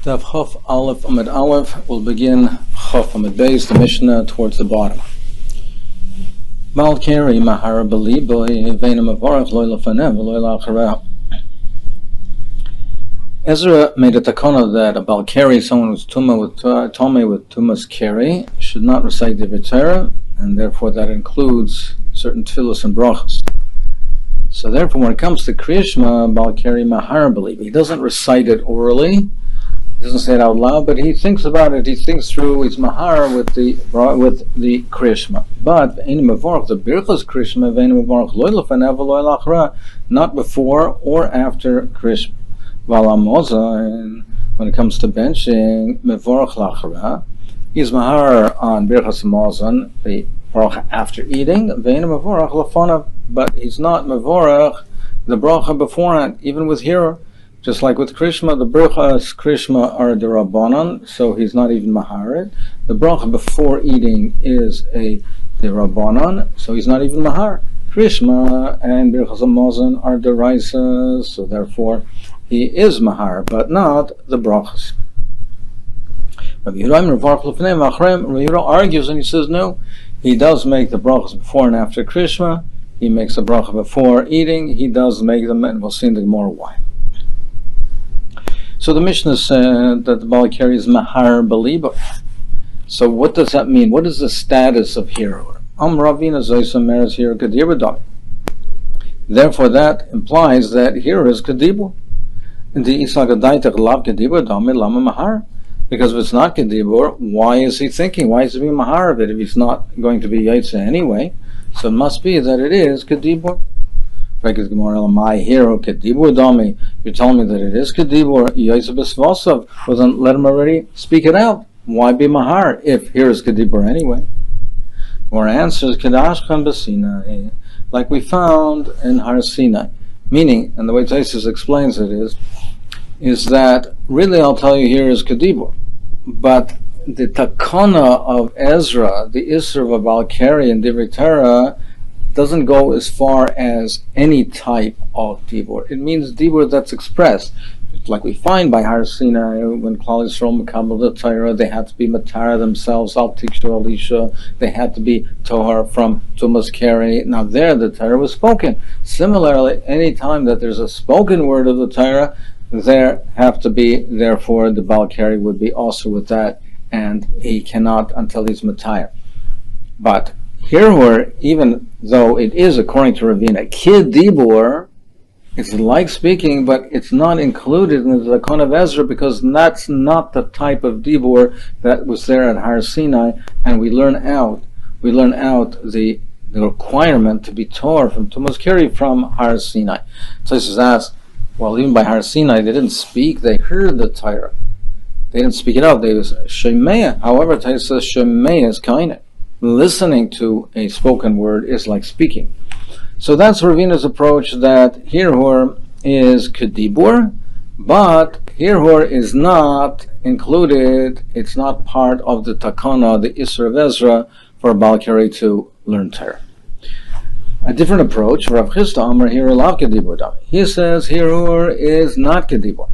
Daf Chof Aleph Amud Aleph will begin Chof Amud Beis, the Mishnah towards the bottom. Malkeri Mahara Beliboy Vena Mavorach Loy Lefanev Loy Lachareh. Ezra made a takana that a Balkari, someone who's Tuma with Tumas Keri, should not recite the Torah, and therefore that includes certain tefillos and brachos. So therefore, when it comes to Kriyishma, Balkari Mahara Believe, he doesn't recite it orally. He doesn't say it out loud, but he thinks about it. He thinks through his mahar with the krishma. But the birchas krishma not before or after krishma. When it comes to benching mevorach lachara, he's mahar on birchas mozon, the bracha after eating. But he's not mevorach the bracha beforehand, even with hearer. Just like with Krishma, the brachas Krishma are the Rabbanan, so he's not even Maharid. The bracha before eating is the Rabbanan, so he's not even Mahar. Krishma and Birchas Hamazon are the Raisas, so therefore he is Mahar, but not the brachas. Rabbi Yehuda argues and he says no, he does make the brachas before and after Krishma, he makes the bracha before eating, he does make them, and we'll see in the Gemara why. So the Mishnah said that the Balakari is Mahar Beliba. So what does that mean? What is the status of hero? Therefore that implies that hero is Kedibur. Because if it's not Kedibur, why is he thinking? Why is he being Mahar of it if he's not going to be Yaitse anyway? So it must be that it is Kedibur. My hero Kedibur Dami. You're telling me that it is Kedibur Yosef, well then let him already speak it out. Why be Mahar if here is Kedibur anyway? Our answer is Kedashkan Basina, like we found in Har Sinai. Meaning, and the way Taisus explains it is that really I'll tell you here is Kedibur, but the takana of Ezra, the Isra of Balkari and Divrei Torah, doesn't go as far as any type of dibur. It means dibur that's expressed. It's like we find by Har Sinai, when Klal Yisrael Mekabel the Torah, they had to be Matara themselves, Al Tikshu Alisha, they had to be Tohar from Tumas Keri. Now there the Torah was spoken. Similarly, any time that there's a spoken word of the Torah, there have to be, therefore the Balkari would be also with that, and he cannot until he's Matayar. But here where, even though it is according to Ravina, Kid Dibur, it's like speaking, but it's not included in the Zakon of Ezra because that's not the type of Dibur that was there at Har Sinai, and we learn out the requirement to be Torah from Tumas Keri from Har Sinai. So this is asked, well, even by Har Sinai, they didn't speak, they heard the Torah. They didn't speak it out, they was Shemeya. However, Torah says Shemeya is Kainah. Listening to a spoken word is like speaking. So that's Ravina's approach, that Hirhor is Kedibur, but Hirhor is not included, it's not part of the Takana, the Isra of Ezra, for Balkari to learn Torah. A different approach, Rav Chisda Amar Hirhor Lav Kedibur Dami. He says Hirhor is not Kedibur.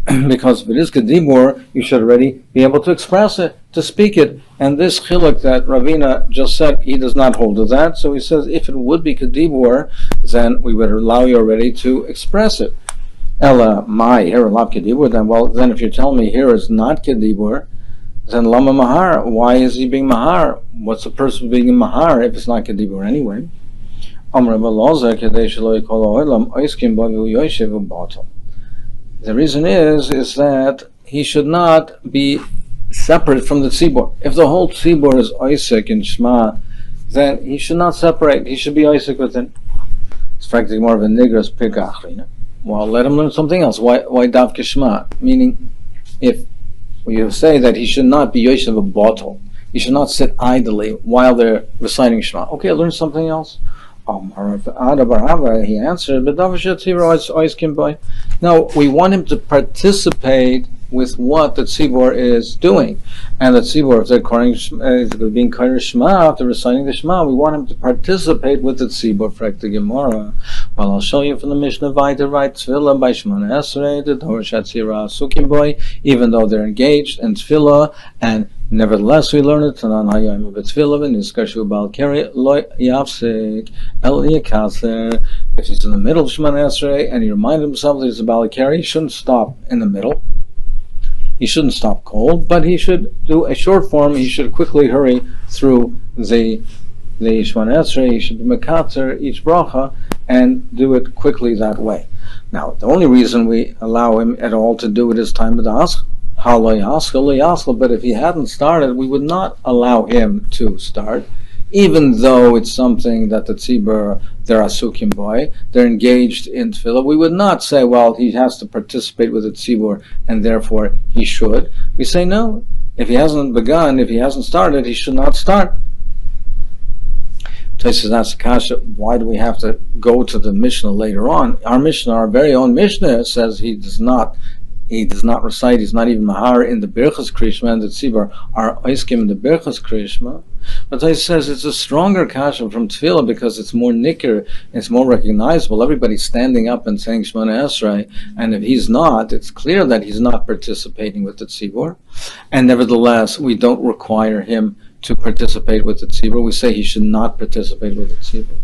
Because if it is Kedibur, you should already be able to express it, to speak it. And this chiluk that Ravina just said, he does not hold to that. So he says, if it would be Kedibur, then we would allow you already to express it. Ella, my, here, lab Kedibur, then if you're telling me here is not Kedibur, then Lama Mahar, why is he being Mahar? What's the person being Mahar if it's not Kedibur anyway? The reason is that he should not be separate from the tzibur. If the whole tzibur is Isaac and Shema, then he should not separate. He should be Isaac within. It's practically more of a nigras pigach. Well, let him learn something else. Why davke Shema? Meaning, if you say that he should not be Yosef a bottle, he should not sit idly while they're reciting Shema. Okay, learn something else. He answered, no, we want him to participate with what the tzibur is doing. And the tzibur, if they're being kair Shema, if they're reciting the Shema, we want him to participate with the tzibur. Frak the Gemara, Well, I'll show you from the Mishnah Vayter right Tefillah by Shemona Esrei, the Torah Shatzira Sukim Boy, even though they're engaged in Tefillah, and nevertheless we learn it, Tanan Hayom B'Tefillah, V'Nizkashu Bal Keri, Lo Yafsik, El Yakaser. If he's in the middle of Shemona Esrei, and he reminded himself that he's a Bal Keri, he shouldn't stop in the middle. He shouldn't stop cold, but he should do a short form. He should quickly hurry through the Shemona Esrei. He should be mekater each bracha and do it quickly that way. Now, the only reason we allow him at all to do it is time of the Aschal, but if he hadn't started, we would not allow him to start, even though it's something that the tzibur, they're asukim boy, they're engaged in tefillah. We would not say, well, he has to participate with the tzibur, and therefore he should. We say, no, if he hasn't begun, if he hasn't started, he should not start. Tosfos asks Kasha, why do we have to go to the Mishnah later on? Our Mishnah, our very own Mishnah, says he does not recite, he's not even mahar in the Birchas Krishma, and the tzibur are oiskim in the Birchas Krishma. But Tosfos says it's a stronger kasha from tefillah because it's more nicker, it's more recognizable. Everybody's standing up and saying Shemona Esrei, and if he's not, it's clear that he's not participating with the tzibur. And nevertheless, we don't require him to participate with the tzibur. We say he should not participate with the tzibur.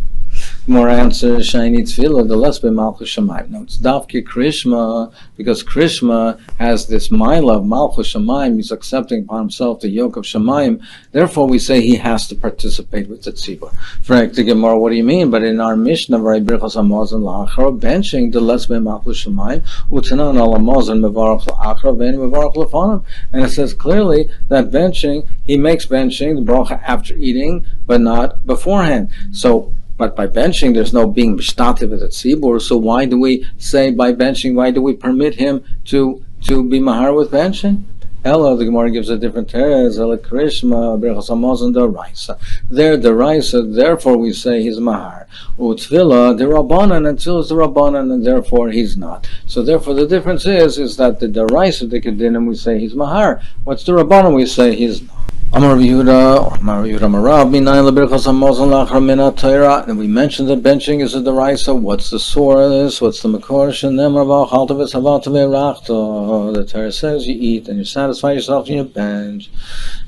More answer, shiny tefillah, the less be malchus shamayim. No, it's davke krishma, because krishma has this mila of malchus shamayim. He's accepting upon himself the yoke of shamayim. Therefore, we say he has to participate with the tzibur. Frank, the Gemara, what do you mean? But in our Mishnah, benching the less be malchus shamayim, utanan ala mazon mevarach la'achar ve'en mevarach lefanim. And it says clearly that benching, he makes benching the bracha after eating, but not beforehand. But by benching, there's no being b'shtativ at the tzibur. So why do we say by benching? Why do we permit him to be mahar with benching? Ella, the Gemara gives a different teretz. Ella krishma berachas hamazon deraisa. There deraisa. Therefore, we say he's mahar. U'tfila derabanan, until it's the rabbanan, and therefore he's not. So therefore, the difference is that the deraisa the kedinim we say he's mahar. What's the rabbanan? We say he's not. Amar Yehuda, Marav, Minayin leberachas hamazon lachar min ha'Torah. And we mentioned that benching is a deraisa. What's the source of this? What's the makor? Shenemar v'achalta v'savalta v'rachta. The Torah says you eat and you satisfy yourself and you bench.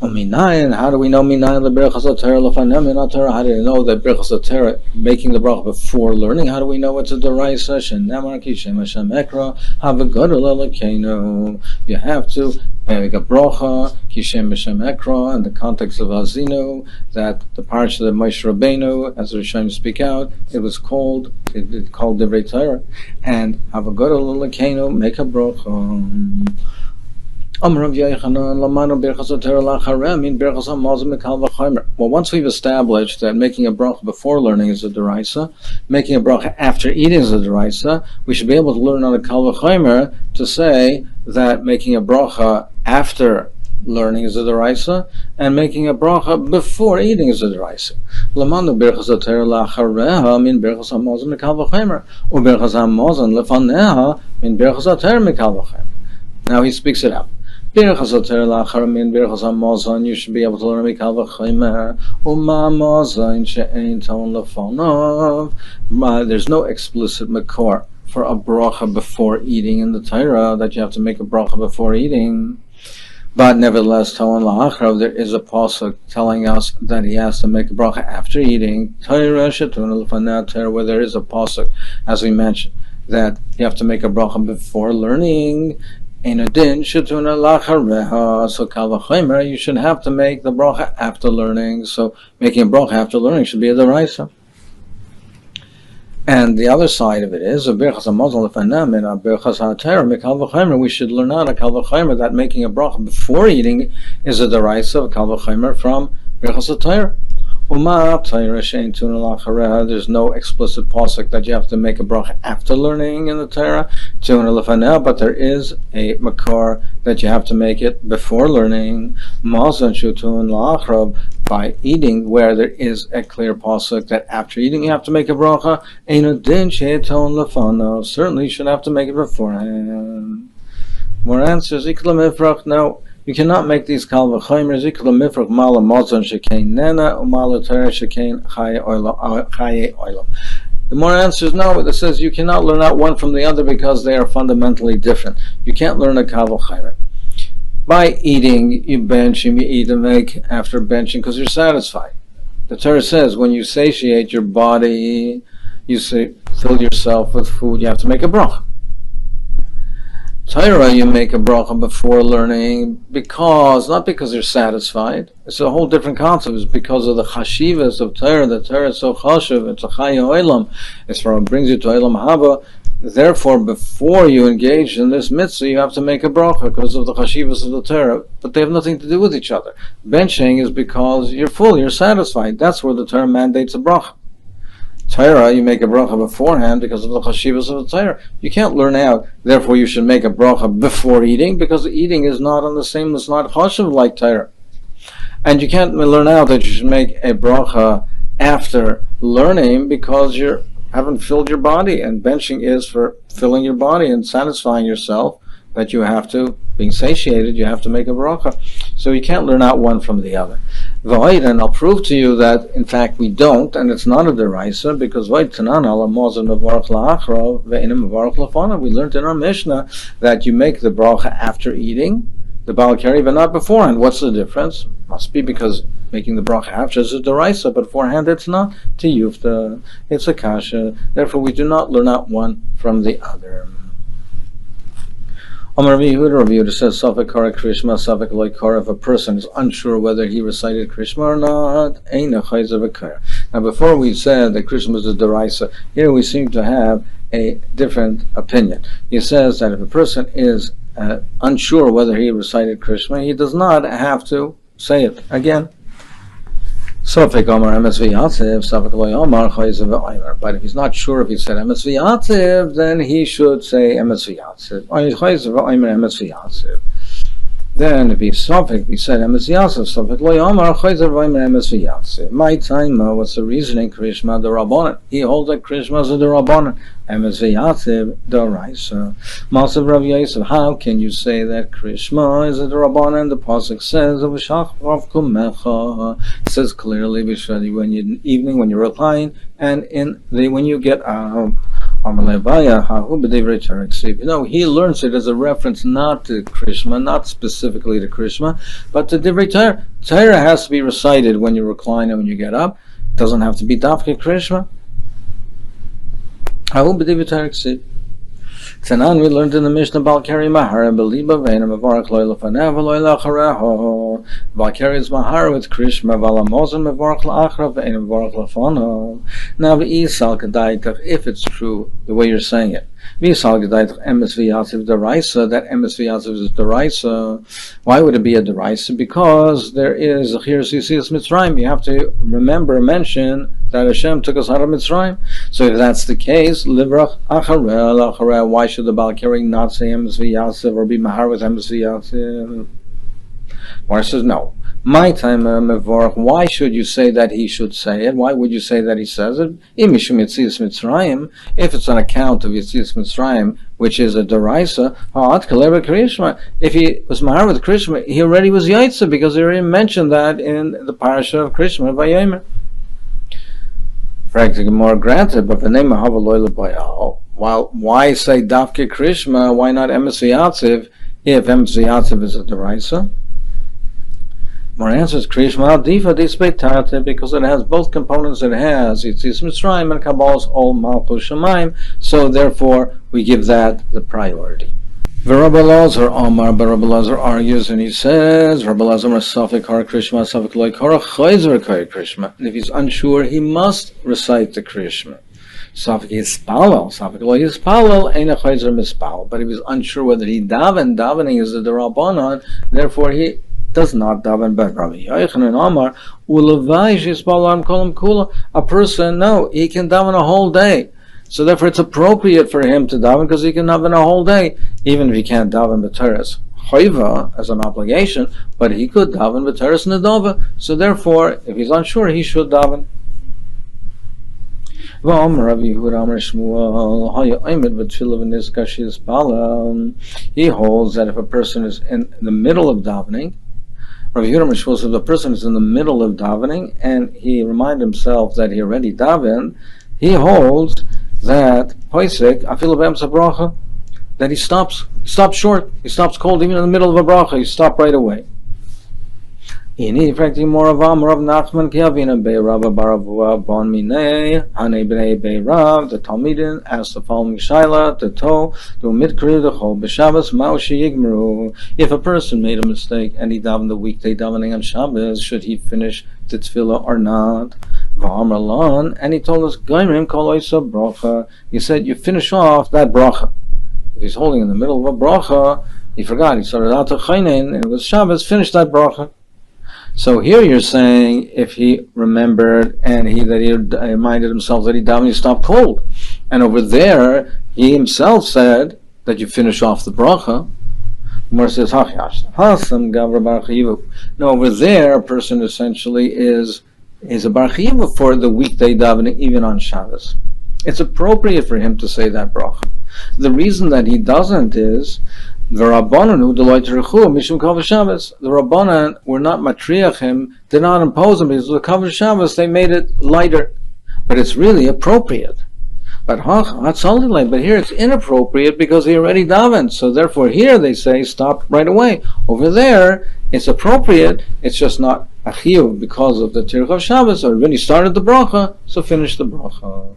Minayin, how do we know Minayin leberachas ha'Torah lefanem min ha'Torah? How do you know that berachas ha'Torah, making the bracha before learning? How do we know it's a deraisa? Shenemar ki shem Hashem ekra ha'v'godol elokeinu. You have to make a bracha ki shem Hashem ekra. In the context of Azinu, that the parsha of Moshe Rabbeinu, as the Rishonim speak out, it was called Divrei Torah, and Havagodol L'Lekeinu, make a bracha. Well, once we've established that making a bracha before learning is a deraisa, making a bracha after eating is a deraisa, we should be able to learn on a kal v'chomer to say that making a bracha after learning is a deraisa, and making a bracha before eating is a deraisa. Lamanu berachas ha'Torah lachareha min berachas hamazon mikal v'chomer, uberachas hamazon lefaneha min berachas ha'Torah mikal v'chomer. Now he speaks it out. Berachas ha'Torah lachar min berachas hamazon, you should be able to learn mikal v'chomer. Uma hamazon she'ein ton lefanav. There's no explicit makor for a bracha before eating in the Torah that you have to make a bracha before eating. But nevertheless, Toan La'achrav, there is a pasuk telling us that he has to make a bracha after eating. Torah Shetuna L'fanei Torah, where there is a pasuk, as we mentioned, that you have to make a bracha before learning. Ein adin Shetuna L'chareha. So kal v'chomer, you should have to make the bracha after learning. So making a bracha after learning should be a deraisa. And the other side of it is a berachas hamazon lefanem and a berachas ha'Torah mikal v'chomer. We should learn out a kal v'chomer that making a bracha before eating is a deraisa of kal v'chomer from berachas ha'Torah. Uma Torah she'ein tuna lachareha. There's no explicit pasuk that you have to make a bracha after learning in the Torah. Tuna lefaneh, but there is a makor that you have to make it before learning. Mazon shutun la'achrav, by eating, where there is a clear pasuk that after eating you have to make a bracha. Ein din she'eton lefanav. Certainly you should have to make it beforehand. More answers. Ikla mifrach. No. You cannot make these kal v'chomer zikla mifrach mala mazon shekein nena umala Torah shekein chaye olam. The more answers no. It says you cannot learn out one from the other because they are fundamentally different. You can't learn a kavul chayra. By eating, you bench and you eat and make after benching because you're satisfied. The Torah says when you satiate your body, you say fill yourself with food, you have to make a bracha. Torah, you make a bracha before learning not because you're satisfied. It's a whole different concept. It's because of the chashivas of Torah. The Torah is so chashiv. It's a chaya olam. It's from it brings you to olam haba. Therefore, before you engage in this mitzvah, you have to make a bracha because of the chashivas of the Torah. But they have nothing to do with each other. Benching is because you're full, you're satisfied. That's where the Torah mandates a bracha. Torah, you make a bracha beforehand because of the chashivas of the Torah. You can't learn out, therefore you should make a bracha before eating, because eating is not on the same, it's not chashiv like Torah. And you can't learn out that you should make a bracha after learning because you haven't filled your body, and benching is for filling your body and satisfying yourself, that you have to, being satiated, you have to make a bracha. So you can't learn out one from the other. And I'll prove to you that in fact we don't, and it's not a deraisa, because we learned in our Mishnah that you make the bracha after eating the balakari, but not beforehand. What's the difference? Must be because making the bracha after is a deraisa, but beforehand it's not. To yufta, it's a kasha. Therefore we do not learn out one from the other. Rav Yehuda says, Safek Kara Krishma, Safek Loy Kara. If a person is unsure whether he recited Krishma or not, Eina Chayzer V'Kara. Now, before we said that Krishma is a deraisa, here we seem to have a different opinion. He says that if a person is unsure whether he recited Krishma, he does not have to say it again. Safek Omar Emes V'Yatziv, Safek Loy Omar Chayzer V'Omer. But if he's not sure if he said Emes V'Yatziv, then he should say Emes V'Yatziv. Chayzer V'Omer Emes V'Yatziv. Then if he's Safek, he said Emes V'Yatziv, Safek Loy Omar Chayzer V'Omer Emes V'Yatziv. My time, what's the reasoning? Krishma the Rabbanan. He holds that Krishma is the Rabbanan. Emes V'Yatziv D'Oraisa. Masav Rav Yosef, how can you say that Krishma is a Rabbanan? The pasuk says it says clearly when you evening, when you're reclining, and when you get out. He learns it as a reference not to Krishma, not specifically to Krishma, but to Divrei Torah. Torah has to be recited when you recline and when you get up. It doesn't have to be Dafke Krishma. Tanan, we learned in the Mishnah Balkari Mahara Beliba Vena Mavarach Loy Lefanav Loy Lachareho. Balkari is Mahara with Krishma Valamozan Mavarach Lachra Vena Mavarach Lefanav. Now V'Isal Kedaitach, if it's true the way you're saying it. V'Isal Kedaitach Emes V'Yatziv Deraisa, that Emes V'Yatziv is Deraisa. Why would it be a Deraisa? Because there is Achir Sisias Mitzrayim. You have to mention that Hashem took us out of Mitzrayim. So if that's the case, Livrach Acharel, why should the Balkari not say Emes V'Yatziv or be Mahar with Emes V'Yatziv? Why says no? My time, why should you say that he should say it? Why would you say that he says it? If it's on account of Yetzias Mitzrayim, which is a deraisa, if he was Mahar with Krishma, he already was Yaitza, because he already mentioned that in the parasha of Krishma, Vayomer. Frankly, more granted, but the name of why say Dafke Krishma? Why not Emes V'Yatziv if Emes V'Yatziv is a deraisa? More answers Krishma Difa Dispeitate, because it has both components. It has Yetzias Mitzrayim and Kabbalah's Ol Malchus Shemaim, so therefore we give that the priority. Rabbi Lazar Omar, but Rabbi Lazar argues and he says, Rabbi Lazar Safek Har Krishma, Safek Loy Kara Chayzer Kar Krishma. And if he's unsure, he must recite the Krishma. Safek Yispalel, Safek Loy Yispalel, Eina Chayzer Mispal. But if he's unsure whether he davening is the Rabbanon, therefore he does not daven. But Rabbi Yochanan Omar, Ulavai Yispal Kolam Kula. A person, no, he can daven a whole day. So therefore it's appropriate for him to daven because he can daven a whole day, even if he can't daven b'teres choiva as an obligation, but he could daven b'teres nedava. So therefore, if he's unsure, he should daven. He holds that if a person is in the middle of davening, Rav Yehuda Mishmul says if the person is in the middle of davening and he reminds himself that he already davened, He holds that Poisek, Afilu B'Emsa Bracha, that he stops short. He stops cold even in the middle of a bracha. He stops right away. Ini effective more of Rav Nachman Kiavina Be Rav Baravua Bon Mine Hane Bnei Be Rav. The Talmidin asked the following shaila to toe to mitkri the chol b'Shabbos Maushi Yigmeru. If a person made a mistake and he davened the weekday davening on Shabbos, should he finish the tefillah or not? V'amar Lan, and he told us Gairim Kol Oisa Bracha. He said you finish off that bracha. If he's holding in the middle of a bracha, he forgot. He started out to Chaynin and it was Shabbos. Finish that bracha. So here you're saying if he remembered and he reminded himself that he davened, he stopped cold. And over there, he himself said that you finish off the bracha. Gemara says, no, over there, a person essentially is a bar chiyuv for the weekday davening, even on Shabbos. It's appropriate for him to say that bracha. The reason that he doesn't is the Rabbanan who delight to rechu mishum kavod Shabbos. The Rabbanan were not matriach him, did not impose him because of the kavod Shabbos. They made it lighter, but it's really appropriate. But here it's inappropriate because he already davened. So therefore, here they say stop right away. Over there, it's appropriate. It's just not a chiyuv because of the tirch of Shabbos. Or when he started the bracha, so finish the bracha.